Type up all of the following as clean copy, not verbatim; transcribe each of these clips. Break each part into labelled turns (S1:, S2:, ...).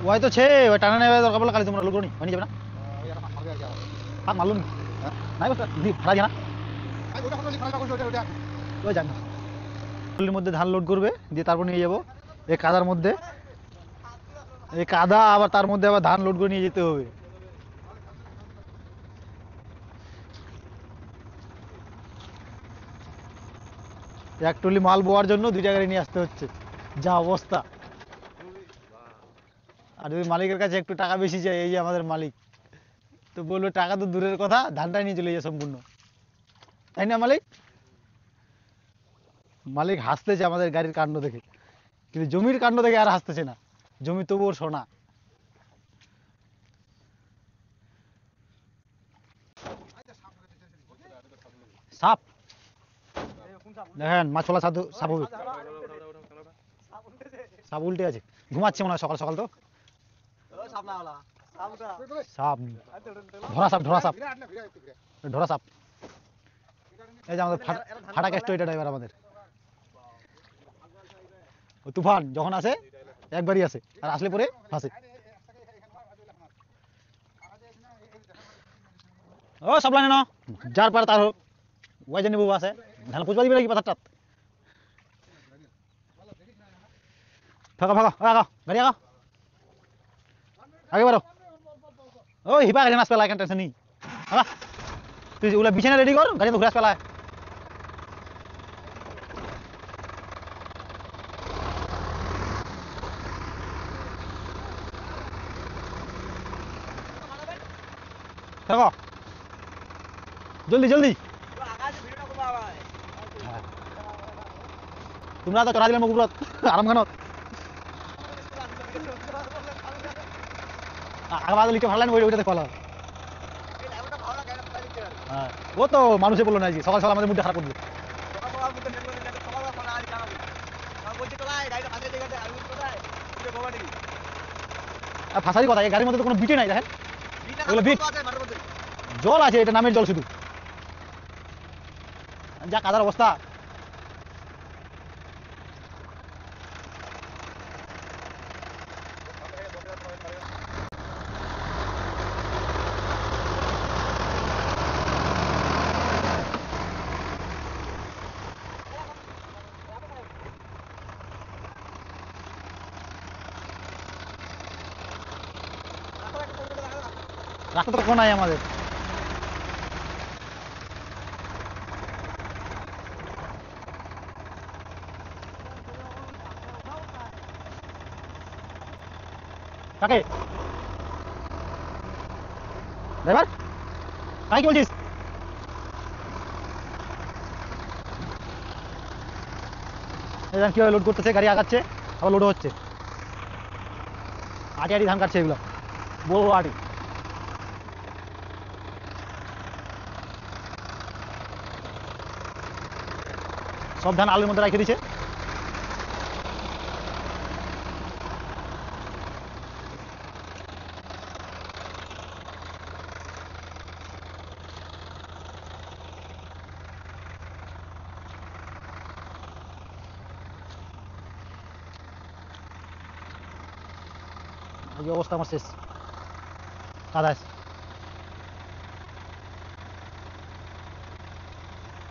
S1: ওই তো ছে ওই টানা নেবে দরকার বলে কালি তোমরা লোক নি হয়ে যাবে না হাত মারলুম নাই বস দি ভাড়া জানা ওই জান ট্রলির মধ্যে ধান লোড করবে দিয়ে তারপর নিয়ে যাবো এই কাদার মধ্যে এই কাদা আবার তার মধ্যে আবার ধান লোড করে নিয়ে যেতে হবে এক ট্রলি মাল বোয়ার জন্য দুই জায়গায় নিয়ে আসতে হচ্ছে যা অবস্থা আর যদি মালিকের কাছে একটু টাকা বেশি চাই এই যে আমাদের মালিক তো বললো টাকা তো দূরের কথা ধানটাই নিয়ে চলে যায় সম্পূর্ণ তাই না মালিক মালিক হাসতেছে আমাদের গাড়ির কাণ্ড দেখে কিন্তু জমির কাণ্ড দেখে আর হাসতেছে না জমি তবুও সোনা সাপ দেখেন মাছওয়ালা সাধু সাপ হবে সাপ উল্টে আছে ঘুমাচ্ছে মনে হয় সকাল সকাল তো সাপ ধরা সাপ ধরা সাপ ধরা সাপ এই যে আমাদের ফাটা ক্যাস্ট এটা ড্রাইভার আমাদের ও তুফান যখন আসে একবারই আসে আর আসলে পরে ফাঁসে ও সব লাইনে ন যার পারে তার হোক ওই যে নেবো আছে ধান পুজবা দিবে নাকি পাথারটাত ফাঁকা ফাঁকা আগা গাড়ি আগা আগে বারো ও হিপা গেছে নাচ পেলা কেন টেনশন নেই আগা তুই ওগুলা বিছানা রেডি কর গাড়ি তো ঘুরাস পেলায় থাকো জলদি জলদি তোমরা তো চড়া দিলে মুখ উপরত আরাম খানত আগে লিখে ভালো ওই ওইটাতে কলা হ্যাঁ ও তো মানুষে বললো না সকাল সকাল আমাদের মুডটা খারাপ করবে ফাঁসারি কথা এই গাড়ির মধ্যে তো কোনো বিটে নাই দেখেন বিট জল আছে এটা নামের জল শুধু যা কাদার অবস্থা রাস্তা তো কখন নাই আমাদের কাকে ড্রাইভার কাকে কি বলছিস কিভাবে লোড করতেছে গাড়ি আগাচ্ছে আবার লোড হচ্ছে আটি আটি ধান কাটছে এগুলো বড় বড় আটি সব ধান আলুর মধ্যে রেখে দিচ্ছে এই অবস্থা আমার শেষ কাদায়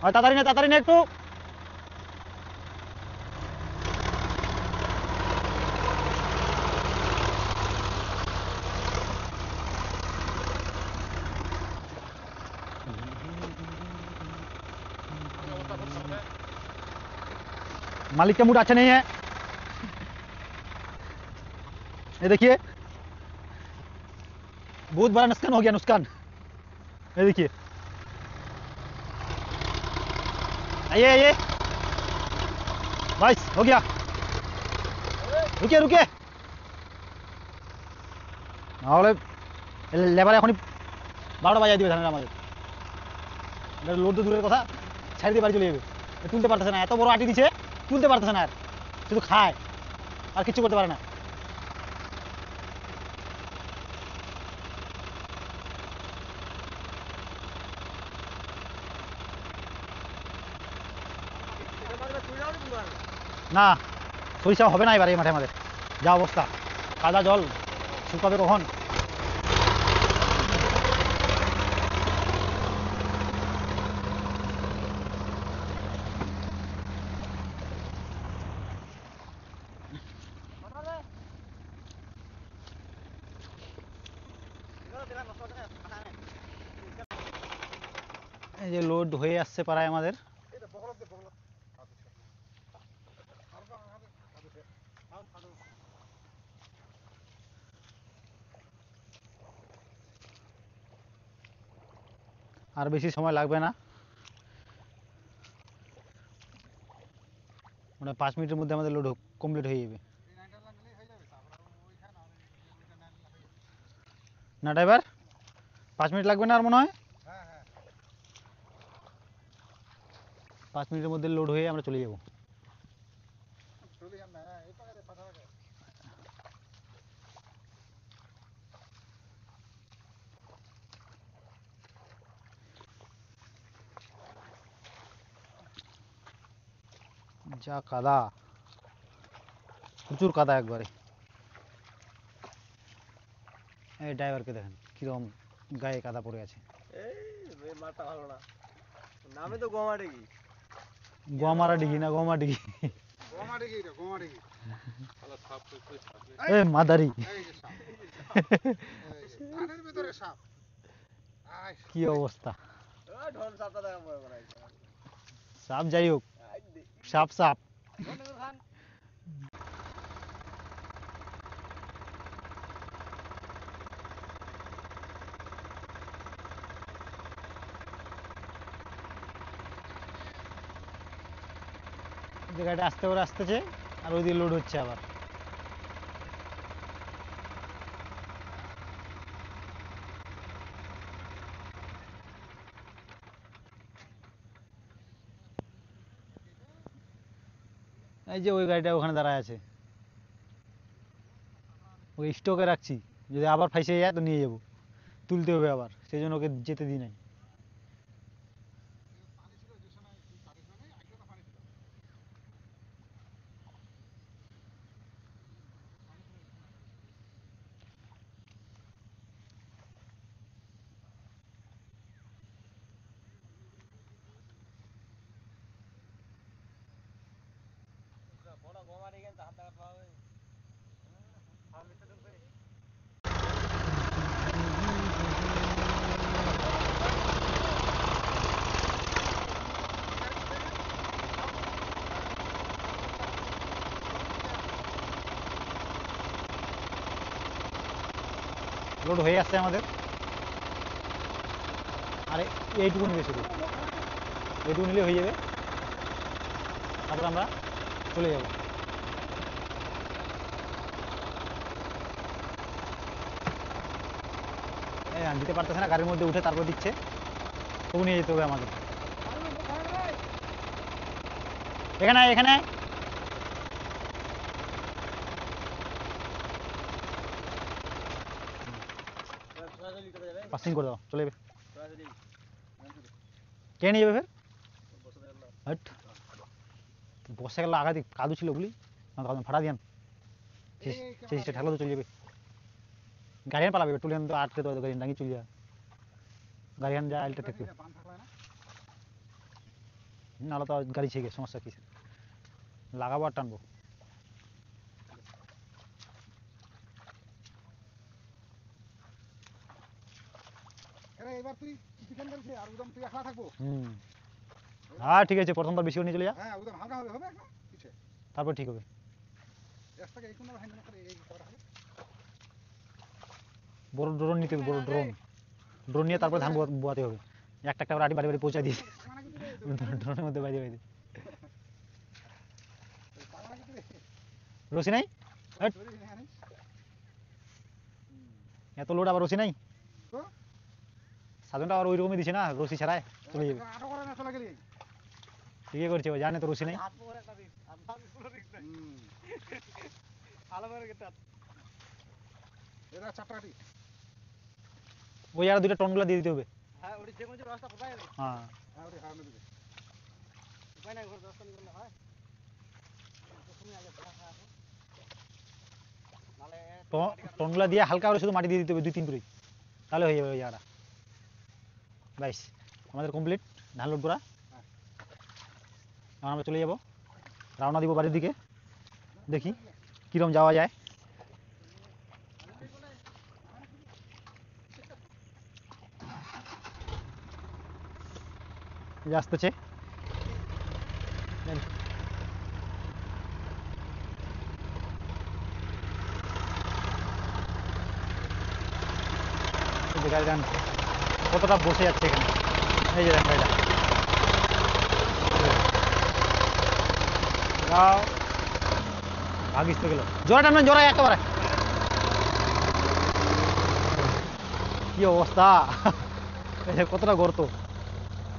S1: তাড়াতাড়ি না একটু मालिक का मूड अच्छा नहीं है ये देखिए बहुत बड़ा नुकसान हो गया नुकसान ये देखिए आइए आइए बस हो गया रुकिए रुकिए नाहले लेबार एखोनी 12টা বাজায় দিবে ধানের আমাদের লোড তো দূরের কথা ছাড়ি দিয়ে বাড়ি চলে যাবে তুলতে পারতেছে না এত বড় আটি দিছে তুলতে পারতেছে না আর শুধু খায় আর কিছু করতে পারে না না সরিষা হবে না এবারে এই মাঠে আমাদের যা অবস্থা কাদা জল শুকাবে কখন? এই যে লোড হয়ে আসছে পাড়ায় আমাদের। আর বেশি সময় লাগবে না, মানে 5 মিনিটের মধ্যে আমাদের লোড কমপ্লিট হয়ে যাবে। না ড্রাইভার, 5 মিনিট লাগবে না আর মনে হয়? 5 মিনিটের মধ্যে লোড হয়ে আমরা চলে যাব। যা কাদা, প্রচুর কাদা একবারে। এই ড্রাইভারকে দেখেন কিরকম গায়ে কাদা পড়ে আছে।
S2: এই মাঠটা ভালো না, নামে তো গোমাডিগি।
S1: গোয়ামারা ডিগি না গোয়ামাডিগি?
S3: গোমাডিগি রে গোমাডিগি। শালা সাপ তো কই সাপ রে?
S1: এ মাদারি,
S3: এই যে সাপ। এই যে ধানের ভিতরে সাপ। আয়
S1: কি অবস্থা!
S2: ওই ঢোল সাপটা দেখা মনে বানাইছে।
S1: সাপ যাই হোক,
S2: আই দে
S1: সাপ সাপ।
S2: বন্ধুর খান
S1: যে গাড়িটা আসতে করে আসতেছে আর ওই দিকে লোড হচ্ছে আবার। এই যে ওই গাড়িটা ওখানে দাঁড়ায় আছে, ওই স্টকে রাখছি, যদি আবার ফাইসে যায় তো নিয়ে যাবো, তুলতে হবে আবার, সেই জন্য ওকে যেতে দিই নাই।
S3: পানি ছিল যে সময় তুই কাটিস না আগে তো পানি ছিল।
S2: বড় গোমাডিগি তা হাত লাগা পাবে। আর মিতে ঢুকবে।
S1: লোড হয়ে আসছে আমাদের, আর এইটুকু নিলে শুধু, এইটুকু নিলে হয়ে যাবে, তারপর আমরা চলে যাব। দিতে পারতেছে না, গাড়ির মধ্যে উঠে তারপর দিচ্ছে, তবু নিয়ে যেতে হবে আমাদের। এখানে আয়, এখানে আয়।
S2: সরাসরি করে যাবে।
S1: পাসিং করে দাও, চলে যাবে।
S2: সরাসরি
S1: কে নিয়ে যাবে ফের?
S2: বসে গেল।
S1: হট, বসে গেল আঘাত কাদু ছিল ওগুলি, ফাটা দিয়ান সে ঠাকলে তো চলে যাবে। গাড়িয়ান পালাবে, টুলিয়ান তো আটকে তো গাড়ি ডাঙি চলে যা, গাড়িয়ান যা আলটা টেকবে,
S3: পান থাকলে না।
S1: নাহলে তো গাড়ি ছেগে সমস্যা কি, লাগাবো আর টানবো।
S3: আরে এবার তুই চিকেন করিস আর উদম তুই একলা থাকবো।
S1: হ্যাঁ ঠিক আছে, প্রথমবার বেশি করে নিয়ে চলে যা,
S3: হ্যাঁ উদম হালকা হবে হবে একলা পিছে।
S1: তারপর ঠিক হবে।
S3: রাস্তাকে এই কোন হ্যান্ডেল করে এই করা হবে।
S1: বড় ড্রোন নিতে হবে, বড় ড্রোন, ড্রোন নিয়ে তারপর ধান বোয়াতে হবে, একটা একটা করে আটি বাড়ি বাড়ি পৌঁছায় দিস
S3: পাগলা নাকি তুই রে?
S1: ড্রোনের মধ্যে বাইরে বাইরে।
S3: পাগলা নাকি তুই রে?
S1: রশি নাই? হট,
S3: চুরি নিয়ে আনিস।
S1: এত লোড আবার রশি নাই,
S3: তো
S1: সাধনটা আবার ওই রকমই দিছে না, রশি ছাড়ায় চলে যাবে।
S3: আটো করে না চলে গেলি।
S1: ঠিকই করছে, ও জানে তো রশি নাই।
S2: হাত পরে একটা দিন আর ভাগ পুরো দিন নাই। আলো করে গেতে
S3: এরা চাপটাটি।
S1: ওই আর দুইটা টনগুলো দিয়ে দিতে হবে।
S2: হ্যাঁ ওই যে কোন যে রাস্তা কোথায় রে
S1: হ্যাঁ
S3: হ্যাঁ ওরে হারানো দিবে।
S2: উপায় নাই ঘর রাস্তা নিয়ে হয়। তো তুমি আগে দেখা খাওয়া
S1: টনগুলা দিয়ে হালকা করে শুধু মাটি দিয়ে দিতে হবে 2-3 করে, তাহলে হয়ে যাবে ওই জায়গাটা। বাইস আমাদের কমপ্লিট ধান লোড করা। এখন আমরা চলে যাব, রওনা দিব বাড়ির দিকে, দেখি কিরম যাওয়া যায়। এই যে আসতেছে, এই যে গাড়িটা কতটা বসে যাচ্ছে এখানে, এই যে গাড়িটা যাও, ভাগিস তো গেল, জোড়া টানবেন, জোড়া একেবারে। কি অবস্থা, এই যে কতটা গর্ত,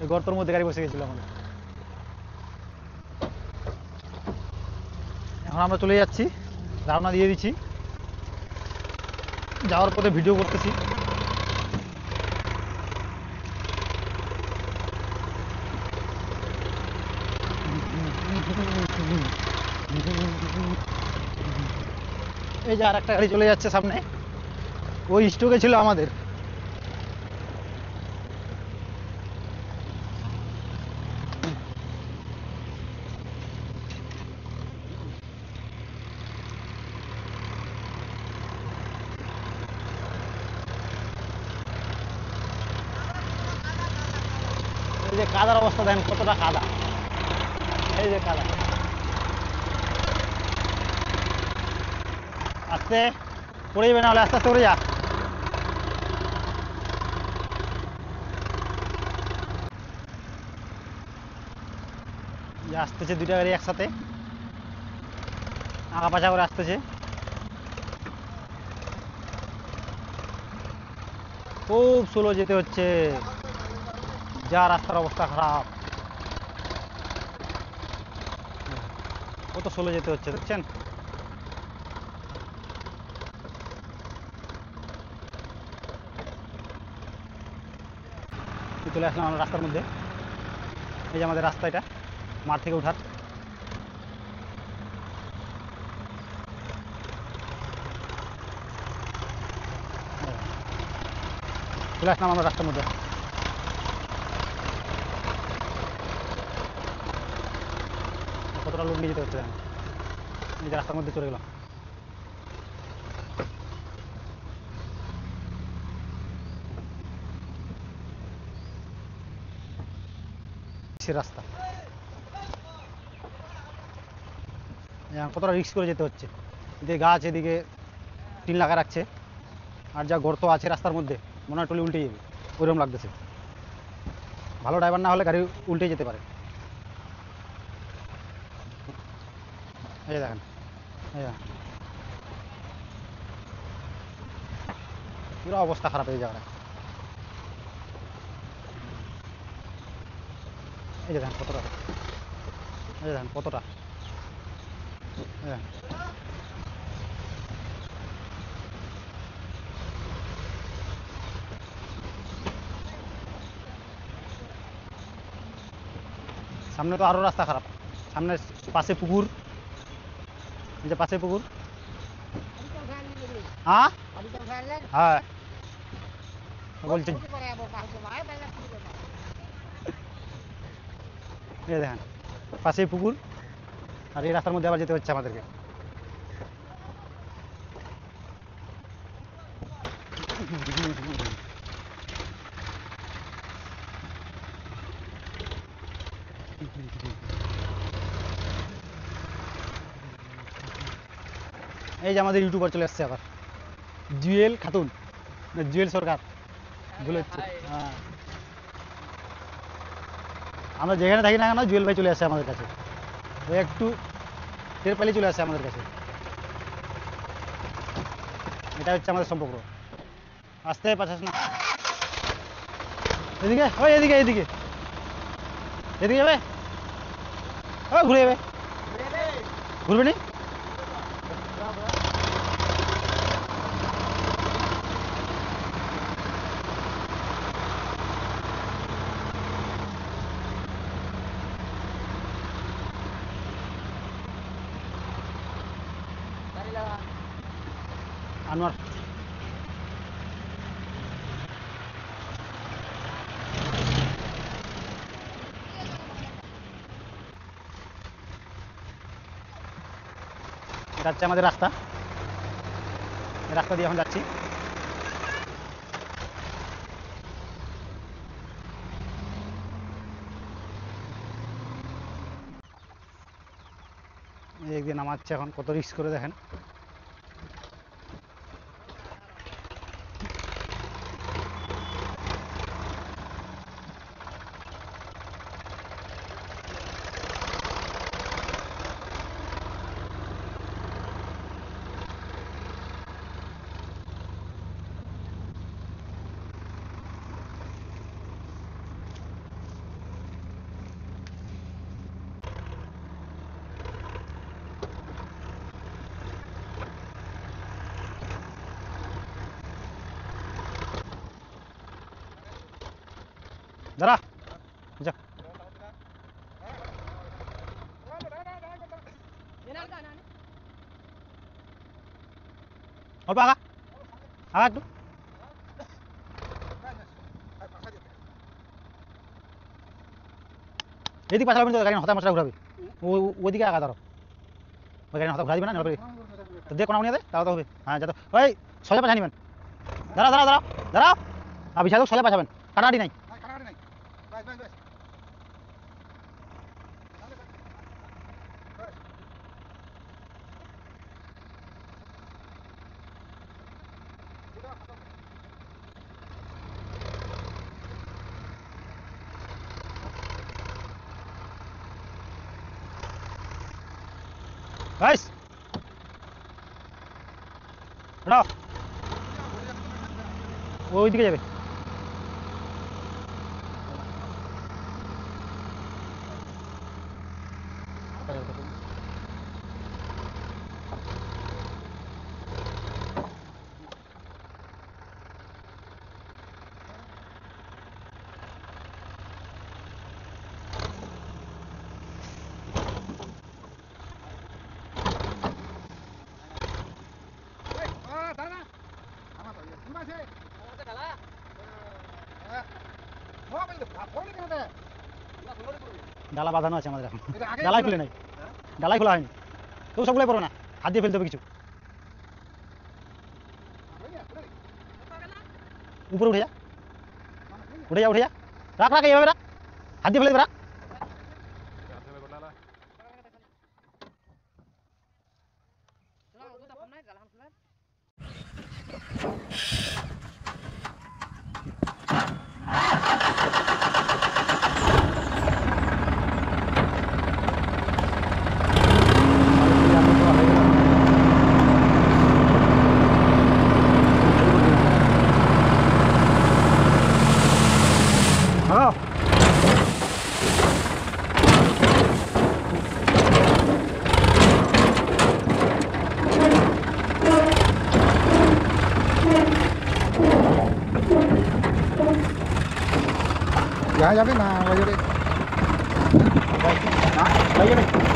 S1: এই গর্তের মধ্যে গাড়ি বসে গেছিল আমাদের। এখন আমরা চলে যাচ্ছি, রওনা দিয়ে দিচ্ছি, যাওয়ার পথে ভিডিও করতেছি। এই যে আর একটা গাড়ি চলে যাচ্ছে সামনে, ওই স্টকে ছিল আমাদের। এই যে কাদার অবস্থা দেখেন, কতটা কাদা, এই যে কাদা। আস্তে পড়ে যাবে, না হলে আস্তে আস্তে পড়ে যা। যে আসতেছে দুইটা গাড়ি একসাথে, আগা পাছা করে আসতেছে, খুব স্লো যেতে হচ্ছে, যা রাস্তার অবস্থা খারাপ, কত স্লো যেতে হচ্ছে দেখছেন। চলে আসলাম আমরা রাস্তার মধ্যে, এই যে আমাদের রাস্তা, এটা মাঠ থেকে উঠার। চলে আসলাম আমরা রাস্তার মধ্যে, কতটা লোক নিয়ে যেতে হচ্ছে, এই যে রাস্তার মধ্যে চলে গেলাম। রাস্তা কতটা রিস্ক করে যেতে হচ্ছে, এদিকে গাছ, এদিকে টিন লাগা রাখছে, আর যা গর্ত আছে রাস্তার মধ্যে, মনে হয় টলি উল্টে যাবে, ওইরকম লাগতেছে। ভালো ড্রাইভার না হলে গাড়ি উল্টে যেতে পারে। এই দেখেন, এই দেখেন পুরো অবস্থা খারাপ এই জায়গাটা। এই যে দেখেন কতটা, এই যে দেখেন কতটা, সামনে তো আরো রাস্তা খারাপ, সামনে পাশে পুকুর, এই যে পাশে পুকুর। হ্যাঁ হ্যাঁ বলছেন, এই দেখেন পাশেই পুকুর, আর এই রাস্তার মধ্যে আবার যেতে হচ্ছে আমাদেরকে। এই যে আমাদের ইউটিউবার চলে আসছে আবার, জুয়েল খাতুন, না জুয়েল সরকার বলে হচ্ছে। হ্যাঁ, আমরা যেখানে থাকি না কেন, জুয়েল ভাই চলে আসে আমাদের কাছে, ওই একটু টের পেলেই চলে আসে আমাদের কাছে। এটা হচ্ছে আমাদের সম্পর্ক। আসতে পারছিস না, এদিকে ওই এদিকে, এদিকে এদিকে যাবে, ঘুরে যাবে, ঘুরবে নি। নর এটা হচ্ছে আমাদের রাস্তা, এই রাস্তা দিয়ে এখন যাচ্ছি। এই দিয়ে নামাচ্ছে এখন, কত রিস্ক করে দেখেন। দাঁড়া যা, অল্প আগা আগা একটু। এদিকে পাশা তো গাড়ি হতা মশলা ঘুরাবে, ওইদিকে আগা ধরো, ওই গাড়ি হতা ঘুরা দিবে না, তো দিয়ে কোনা নিয়ে দে, তাও তো হবে। হ্যাঁ যা, তো ওই সোজা পাশা নিবেন। দাঁড়াও দাঁড়াও দাঁড়াও দাঁড়াও, আর বিছাই সোজা পাশাবেন, কাটাকাটি নাই। গাইস দাঁড়াও, ওইদিকে যাবে। ডালা বাঁধানো আছে আমাদের এখন, ডালাই খুলে নাই, ডালাই খোলা হয়নি, তো সবগুলোই পড়বে না, হাত দিয়ে ফেলতে হবে কিছু। উপরে উঠে যা, উঠে যা, উঠে যা, রাখ রাখ, এইভাবে রাখ, হাত দিয়ে ফেলে দেবে, রাখ। হ্যাঁ
S3: यहाँ जाबे ना, वजह
S1: যাই যাবে।